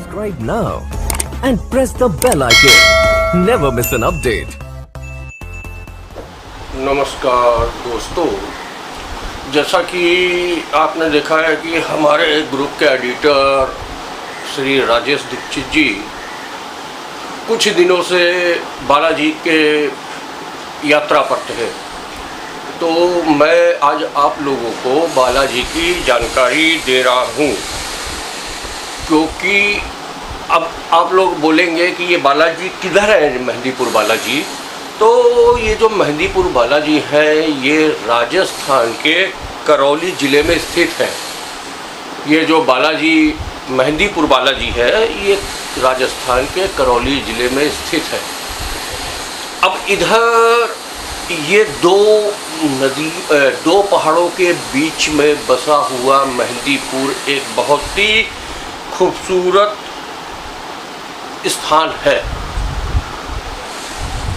Subscribe now and press the bell icon. Never miss an update. नमस्कार दोस्तों, जैसा कि आपने देखा है कि हमारे ग्रुप के एडिटर श्री राजेश दीक्षित जी कुछ दिनों से बालाजी के यात्रा पर थे। तो मैं आज आप लोगों को बालाजी की जानकारी दे रहा हूँ, क्योंकि अब आप लोग बोलेंगे कि ये बालाजी किधर है, मेहंदीपुर बालाजी। तो ये जो मेहंदीपुर बालाजी है ये राजस्थान के करौली ज़िले में स्थित है। ये जो बालाजी मेहंदीपुर बालाजी है ये राजस्थान के करौली ज़िले में स्थित है। अब इधर ये दो पहाड़ों के बीच में बसा हुआ मेहंदीपुर एक बहुत ही खूबसूरत स्थान है।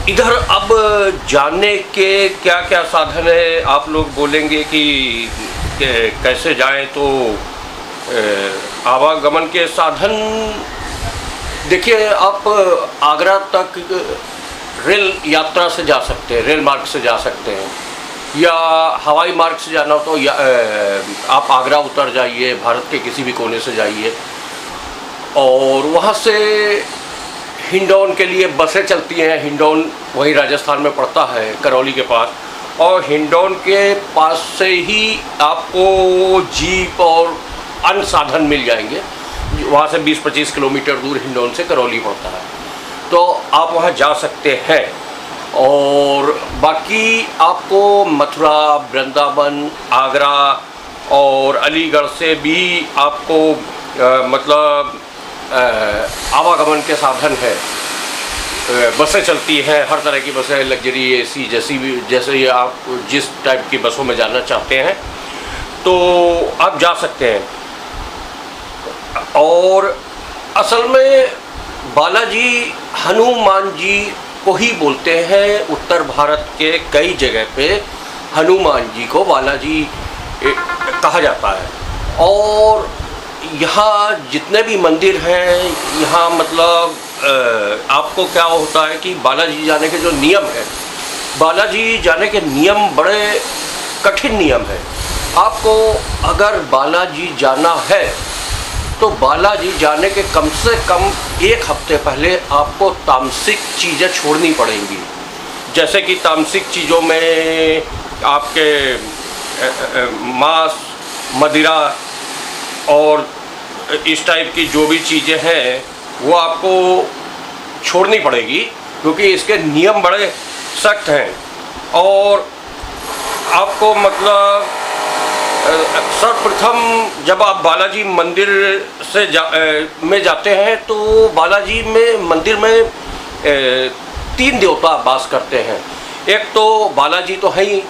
इधर अब जाने के क्या क्या साधन है, आप लोग बोलेंगे कि कैसे जाएं। तो आवागमन के साधन देखिए, आप आगरा तक रेल यात्रा से जा सकते हैं, रेल मार्ग से जा सकते हैं, या हवाई मार्ग से जाना हो तो आप आगरा उतर जाइए, भारत के किसी भी कोने से जाइए और वहाँ से हिंडौन के लिए बसें चलती हैं। हिंडौन वही राजस्थान में पड़ता है, करौली के पास, और हिंडौन के पास से ही आपको जीप और अन्य साधन मिल जाएंगे। वहाँ से 20-25 किलोमीटर दूर हिंडौन से करौली पड़ता है, तो आप वहाँ जा सकते हैं। और बाकी आपको मथुरा, वृंदावन, आगरा और अलीगढ़ से भी आपको मतलब आवागमन के साधन है। बसें चलती हैं, हर तरह की बसें, लग्जरी, एसी, जैसे ये आप जिस टाइप की बसों में जाना चाहते हैं तो आप जा सकते हैं। और असल में बालाजी हनुमान जी को ही बोलते हैं। उत्तर भारत के कई जगह पे हनुमान जी को बालाजी कहा जाता है। और यहाँ जितने भी मंदिर हैं, यहाँ मतलब आपको क्या होता है कि बालाजी जाने के जो नियम है, बालाजी जाने के नियम बड़े कठिन नियम है। आपको अगर बालाजी जाना है तो बालाजी जाने के कम से कम 1 हफ्ते पहले आपको तामसिक चीज़ें छोड़नी पड़ेंगी। जैसे कि तामसिक चीज़ों में आपके मांस, मदिरा और इस टाइप की जो भी चीज़ें हैं वो आपको छोड़नी पड़ेगी, क्योंकि इसके नियम बड़े सख्त हैं। और आपको मतलब सर्वप्रथम जब आप बालाजी मंदिर से में जाते हैं तो बालाजी में मंदिर में 3 देवता वास करते हैं। एक तो बालाजी तो है ही,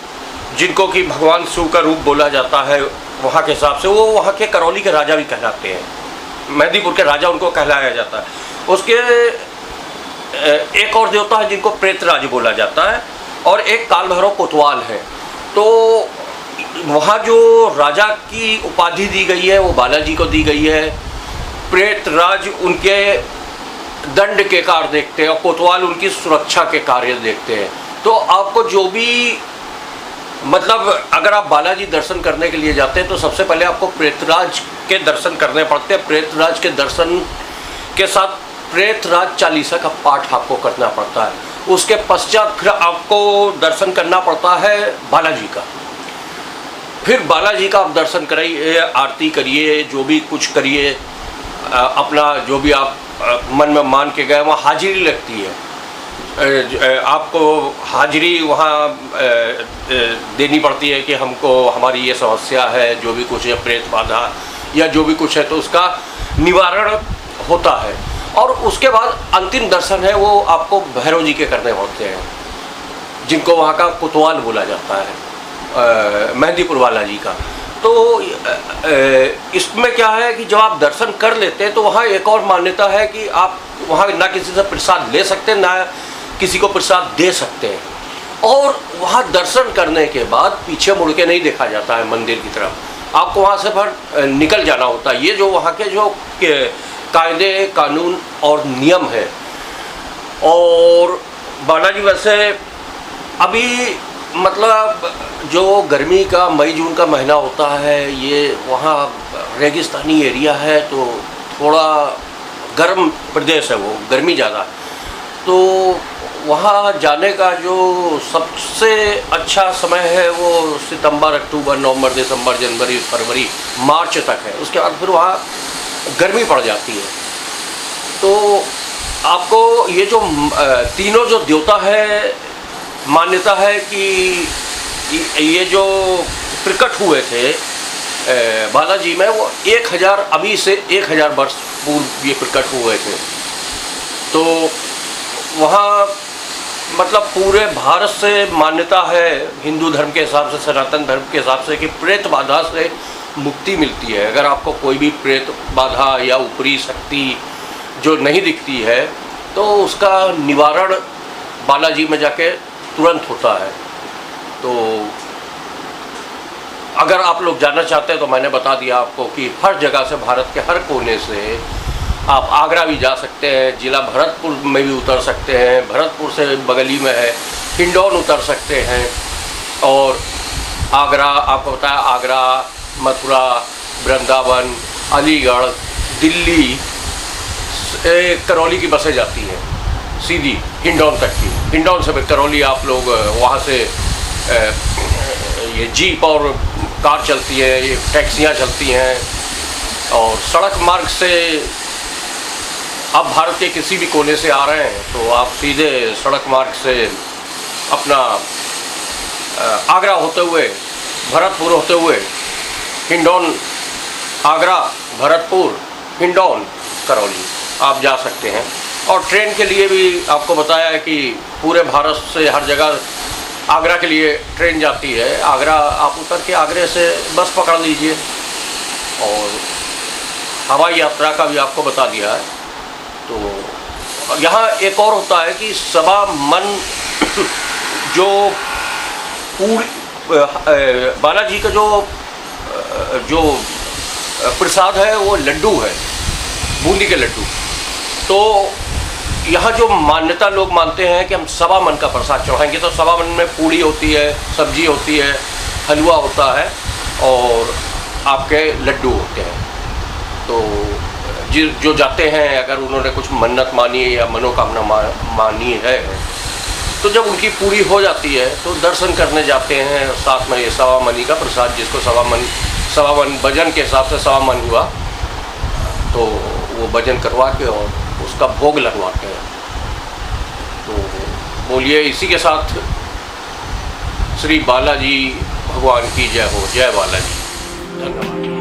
जिनको कि भगवान शिव का रूप बोला जाता है वहाँ के हिसाब से। वो वहाँ के करौली के राजा भी कहलाते हैं, मेहंदीपुर के राजा उनको कहलाया जाता है। उसके एक और देवता है जिनको प्रेतराज बोला जाता है, और एक काल भैरव कोतवाल है। तो वहाँ जो राजा की उपाधि दी गई है वो बालाजी को दी गई है। प्रेतराज उनके दंड के कार्य देखते हैं और कोतवाल उनकी सुरक्षा के कार्य देखते हैं। तो आपको जो भी मतलब अगर आप बालाजी दर्शन करने के लिए जाते हैं तो सबसे पहले आपको प्रेतराज के दर्शन करने पड़ते हैं। प्रेतराज के दर्शन के साथ प्रेतराज चालीसा का पाठ आपको करना पड़ता है। उसके पश्चात फिर आपको दर्शन करना पड़ता है बालाजी का। फिर बालाजी का आप दर्शन करिए, आरती करिए, जो भी कुछ करिए, अपना जो भी आप मन में मान के गए, वहाँ हाजिरी लगती है। आपको हाजिरी वहाँ देनी पड़ती है कि हमको हमारी ये समस्या है, जो भी कुछ है, प्रेत बाधा या जो भी कुछ है, तो उसका निवारण होता है। और उसके बाद अंतिम दर्शन है वो आपको भैरव जी के करने पड़ते हैं, जिनको वहाँ का कोतवाल बोला जाता है, मेहंदीपुर बालाजी का। तो इसमें क्या है कि जब आप दर्शन कर लेते हैं तो वहाँ एक और मान्यता है कि आप वहाँ ना किसी से प्रसाद ले सकते हैं, ना किसी को प्रसाद दे सकते हैं। और वहाँ दर्शन करने के बाद पीछे मुड़ के नहीं देखा जाता है मंदिर की तरफ, आपको वहाँ से फिर निकल जाना होता है। ये जो वहाँ के जो कायदे कानून और नियम है। और बालाजी वैसे अभी मतलब जो गर्मी का मई जून का महीना होता है, ये वहाँ रेगिस्तानी एरिया है तो थोड़ा गर्म प्रदेश है, वो गर्मी ज़्यादा है, तो वहाँ जाने का जो सबसे अच्छा समय है वो सितंबर, अक्टूबर, नवंबर, दिसंबर, जनवरी, फरवरी, मार्च तक है। उसके बाद फिर वहाँ गर्मी पड़ जाती है। तो आपको ये जो तीनों जो देवता है, मान्यता है कि ये जो प्रकट हुए थे बालाजी में, वो 1000 अभी से 1000 वर्ष पूर्व ये प्रकट हुए थे। तो वहाँ मतलब पूरे भारत से मान्यता है, हिंदू धर्म के हिसाब से, सनातन धर्म के हिसाब से, कि प्रेत बाधा से मुक्ति मिलती है। अगर आपको कोई भी प्रेत बाधा या ऊपरी शक्ति जो नहीं दिखती है तो उसका निवारण बालाजी में जाके तुरंत होता है। तो अगर आप लोग जानना चाहते हैं तो मैंने बता दिया आपको कि हर जगह से, भारत के हर कोने से आप आगरा भी जा सकते हैं, जिला भरतपुर में भी उतर सकते हैं, भरतपुर से बगली में है हिंडौन उतर सकते हैं। और आगरा, आपको बताया, आगरा, मथुरा, वृंदावन, अलीगढ़, दिल्ली, करौली की बसें जाती हैं सीधी हिंडौन तक की। हिंडौन से फिर करौली आप लोग वहाँ से ये जीप और कार चलती है, ये टैक्सियाँ चलती हैं। और सड़क मार्ग से आप भारत के किसी भी कोने से आ रहे हैं तो आप सीधे सड़क मार्ग से अपना आगरा होते हुए, भरतपुर होते हुए, हिंडौन, आगरा, भरतपुर, हिंडौन, करौली आप जा सकते हैं। और ट्रेन के लिए भी आपको बताया है कि पूरे भारत से हर जगह आगरा के लिए ट्रेन जाती है। आगरा आप उतर के आगरे से बस पकड़ लीजिए। और हवाई यात्रा का भी आपको बता दिया है। तो यहाँ एक और होता है कि सवा मन जो पूरी बालाजी का जो प्रसाद है वो लड्डू है, बूंदी के लड्डू। तो यहाँ जो मान्यता लोग मानते हैं कि हम सवा मन का प्रसाद चढ़ाएंगे, तो सवा मन में पूड़ी होती है, सब्जी होती है, हलवा होता है और आपके लड्डू होते हैं। तो जो जाते हैं, अगर उन्होंने कुछ मन्नत मानी है या मनोकामना मानी है, तो जब उनकी पूरी हो जाती है तो दर्शन करने जाते हैं। साथ में ये सवा मनी का प्रसाद, जिसको सवा मन भजन के हिसाब से सवा मन हुआ, तो वो भजन करवा के और उसका भोग लगवाते हैं। तो बोलिए, इसी के साथ श्री बालाजी भगवान की जय हो। जय बालाजी। धन्यवाद।